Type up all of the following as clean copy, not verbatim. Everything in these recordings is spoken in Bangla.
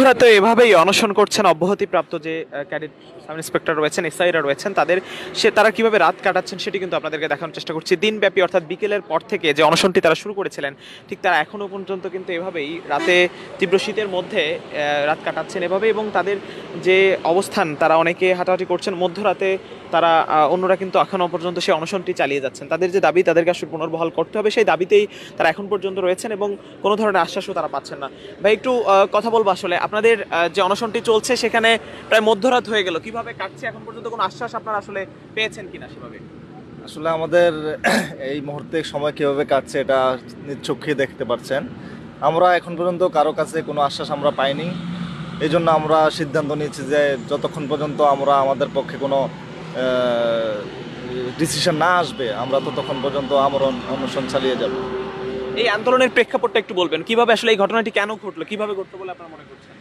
মধ্যরাতে এভাবেই অনশন করছেন অব্যাহতিপ্রাপ্ত যে ক্যাডেট সাব ইন্সপেক্টর রয়েছেন, এসআইরা রয়েছেন, তারা কিভাবে রাত কাটাচ্ছেন সেটি কিন্তু আপনাদেরকে দেখানোর চেষ্টা করছি। দিনব্যাপী অর্থাৎ বিকেলের পর থেকে যে অনশনটি তারা শুরু করেছিলেন, ঠিক তারা এখনও পর্যন্ত কিন্তু এভাবেই রাতে তীব্র শীতের মধ্যে রাত কাটাচ্ছেন এভাবে, এবং তাদের যে অবস্থান তারা অনেকে হাঁটাহাঁটি করছেন মধ্যরাতে, তারা অন্যরা কিন্তু এখনও পর্যন্ত সেই অনশনটি চালিয়ে যাচ্ছেন। তাদের যে দাবি তাদেরকে আসলে পুনর্বহাল করতে হবে, সেই দাবিতেই তারা এখন পর্যন্ত রয়েছেন এবং কোনো ধরনের আশ্বাসও তারা পাচ্ছেন না। ভাই একটু কথা বলবো, আসলে আপনাদের যে অনশনটি চলছে সেখানে প্রায় মধ্যরাত হয়ে গেল, কিভাবে কাটছে এখন পর্যন্ত কোনো আশ্বাস আপনারা আসলে পেয়েছেন কিনা সেভাবে? আসলে আমাদের এই মুহূর্তে সময় কিভাবে কাটছে এটা নিজ চোখে দেখতে পাচ্ছেন। আমরা এখন পর্যন্ত কারো কাছে কোনো আশ্বাস আমরা পাইনি। এই জন্য আমরা সিদ্ধান্ত নিয়েছি যে যতক্ষণ পর্যন্ত আমরা আমাদের পক্ষে কোনো ডিসিশন না আসবে আমরা ততক্ষণ পর্যন্ত আমরণ অনশন চালিয়ে যাব। এই আন্দোলনের প্রেক্ষাপটটা একটু বলবেন, কিভাবে আসলে এই ঘটনাটি কেন ঘটলো, কিভাবে ঘটলো বলে আপনারা মনে করছেন?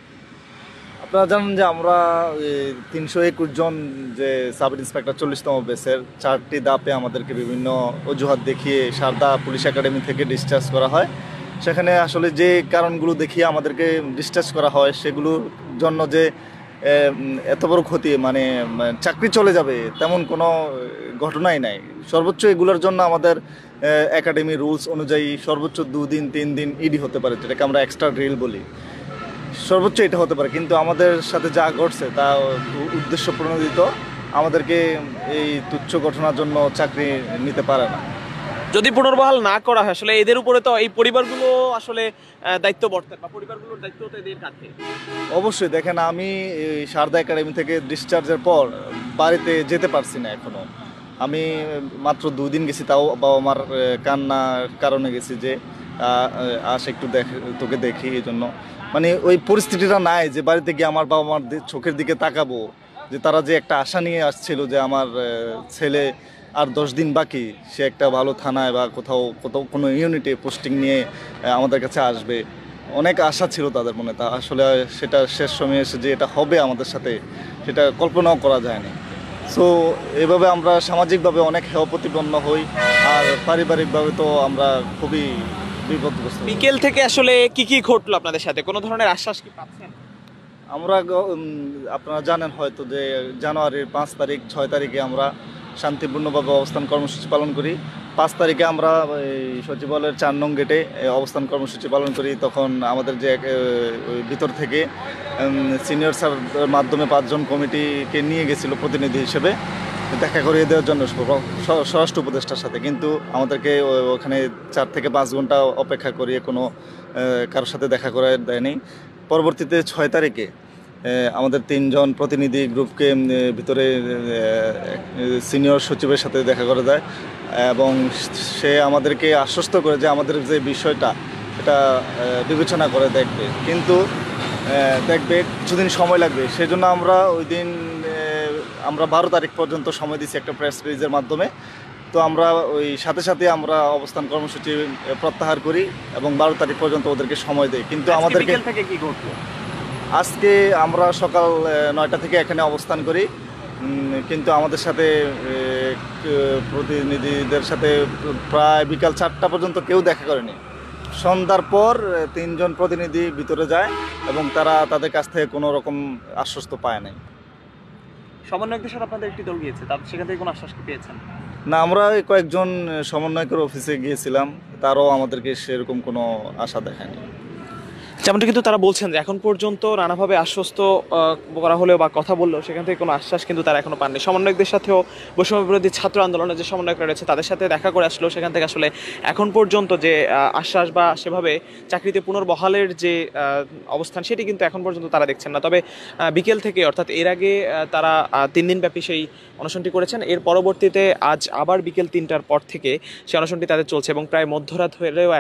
আপনারা জানেন যে আমরা ৩২১ জন যে সাব ইন্সপেক্টর ৪০তম বেসের 4টি ধাপে আমাদেরকে বিভিন্ন অজুহাত দেখিয়ে সারদা পুলিশ একাডেমি থেকে ডিসচার্জ করা হয়। সেখানে আসলে যে কারণগুলো দেখিয়ে আমাদেরকে ডিসচার্জ করা হয় সেগুলোর জন্য যে এত বড় ক্ষতি, মানে চাকরি চলে যাবে তেমন কোনো ঘটনাই নাই। সর্বোচ্চ এগুলোর জন্য আমাদের একাডেমি রুলস অনুযায়ী সর্বোচ্চ 2 দিন 3 দিন ইডি হতে পারে, যেটাকে আমরা এক্সট্রা ড্রিল বলি। সর্বোচ্চ এটা হতে পারে, কিন্তু আমাদের সাথে যা ঘটছে তা উদ্দেশ্য প্রণোদিত। আমাদেরকে এই তুচ্ছ ঘটনার জন্য চাকরি নিতে পারে না। যদি পুনর্বহাল না করা হয় আসলে এদের উপরে তো এই পরিবারগুলো আসলে দায়িত্ব বর্তেন, বা পরিবারগুলোর দায়িত্ব তো এদের কাঁধে। অবশ্যই দেখেন, আমি এই সারদা একাডেমি থেকে ডিসচার্জের পর বাড়িতে যেতে পারছি না এখনও। আমি মাত্র 2 দিন গেছি, তাও বাবা মার কান্নার কারণে গেছি যে একটু তোকে দেখি। এই জন্য মানে ওই পরিস্থিতিটা নাই যে বাড়িতে গিয়ে আমার বাবা মার চোখের দিকে তাকাবো, যে তারা যে একটা আশা নিয়ে আসছিল যে আমার ছেলে আর 10 দিন বাকি, সে একটা ভালো থানায় বা কোথাও কোনো ইউনিটে পোস্টিং নিয়ে আমাদের কাছে আসবে। অনেক আশা ছিল তাদের মনে, তা আসলে সেটা শেষ সময়ে এসে যে এটা হবে আমাদের সাথে, সেটা কল্পনাও করা যায়নি। সো এভাবে আমরা সামাজিকভাবে অনেক হেয় প্রতিপন্ন হই, আর পারিবারিকভাবে তো আমরা খুবই বিপদগ্রস্ত। বিকেল থেকে আসলে কি কি ঘটলো আপনাদের সাথে, কোনো ধরনের আশ্বাস কি পাচ্ছেন? আমরা আপনারা জানেন হয়তো যে জানুয়ারির 5 তারিখ 6 তারিখে আমরা শান্তিপূর্ণভাবে অবস্থান কর্মসূচি পালন করি। 5 তারিখে আমরা এই সচিবালয়ের 4 নং গেটে অবস্থান কর্মসূচি পালন করি। তখন আমাদের যে ভিতর থেকে সিনিয়র স্যার মাধ্যমে 5 জন কমিটিকে নিয়ে গেছিল প্রতিনিধি হিসেবে দেখা করিয়ে দেওয়ার জন্য স্বরাষ্ট্র উপদেষ্টার সাথে, কিন্তু আমাদেরকে ওখানে 4 থেকে 5 ঘন্টা অপেক্ষা করিয়ে কোনো কারোর সাথে দেখা করে দেয়নি। পরবর্তীতে 6 তারিখে আমাদের 3 জন প্রতিনিধি গ্রুপকে ভিতরে সিনিয়র সচিবের সাথে দেখা করে দেয়, এবং সে আমাদেরকে আশ্বস্ত করে যে আমাদের যে বিষয়টা এটা বিবেচনা করে দেখবে, কিন্তু দেখবে কিছুদিন সময় লাগবে। সেজন্য আমরা ওই দিন আমরা 12 তারিখ পর্যন্ত সময় দিচ্ছি একটা প্রেস রিলিজের মাধ্যমে। তো আমরা ওই সাথে সাথে আমরা অবস্থান কর্মসূচি প্রত্যাহার করি এবং 12 তারিখ পর্যন্ত ওদেরকে সময় দেই। কিন্তু আমাদেরকে কি ঘটলো? আজকে আমরা সকাল 9টা থেকে এখানে অবস্থান করি, কিন্তু আমাদের সাথে প্রতিনিধিদের সাথে প্রায় বিকাল 4টা পর্যন্ত কেউ দেখা করেনি। সন্ধ্যার পর 3 জন প্রতিনিধি ভিতরে যায় এবং তারা তাদের কাছ থেকে কোনো রকম আশ্বস্ত পায় নাই। সমন্বয়কদের সাথে আপনাদের একটি দল গিয়েছে, তাদের সেখান থেকে কোনো আশ্বাস কি পেয়েছেন? না, আমরা কয়েকজন সমন্বয়কের অফিসে গিয়েছিলাম, তারাও আমাদেরকে সেরকম কোনো আশা দেখায়নি। যেমনটা কিন্তু তারা বলছেন যে এখন পর্যন্ত নানাভাবে আশ্বস্ত করা হলেও বা কথা বললেও সেখান থেকে কোনো আশ্বাস কিন্তু তারা এখনো পাননি। সমন্বয়কদের সাথেও বৈষম্য বিরোধী ছাত্র আন্দোলনের যে সমন্বয়করা রয়েছে তাদের সাথে দেখা করে আসলেও সেখান থেকে আসলে এখন পর্যন্ত যে আশ্বাস বা সেভাবে চাকরিতে পুনর্বহালের যে অবস্থান সেটি কিন্তু এখন পর্যন্ত তারা দেখছেন না। তবে বিকেল থেকে, অর্থাৎ এর আগে তারা 3 দিনব্যাপী সেই অনশনটি করেছেন। এর পরবর্তীতে আজ আবার বিকেল 3টার পর থেকে সেই অনশনটি তাদের চলছে এবং প্রায় মধ্যরাত হলেও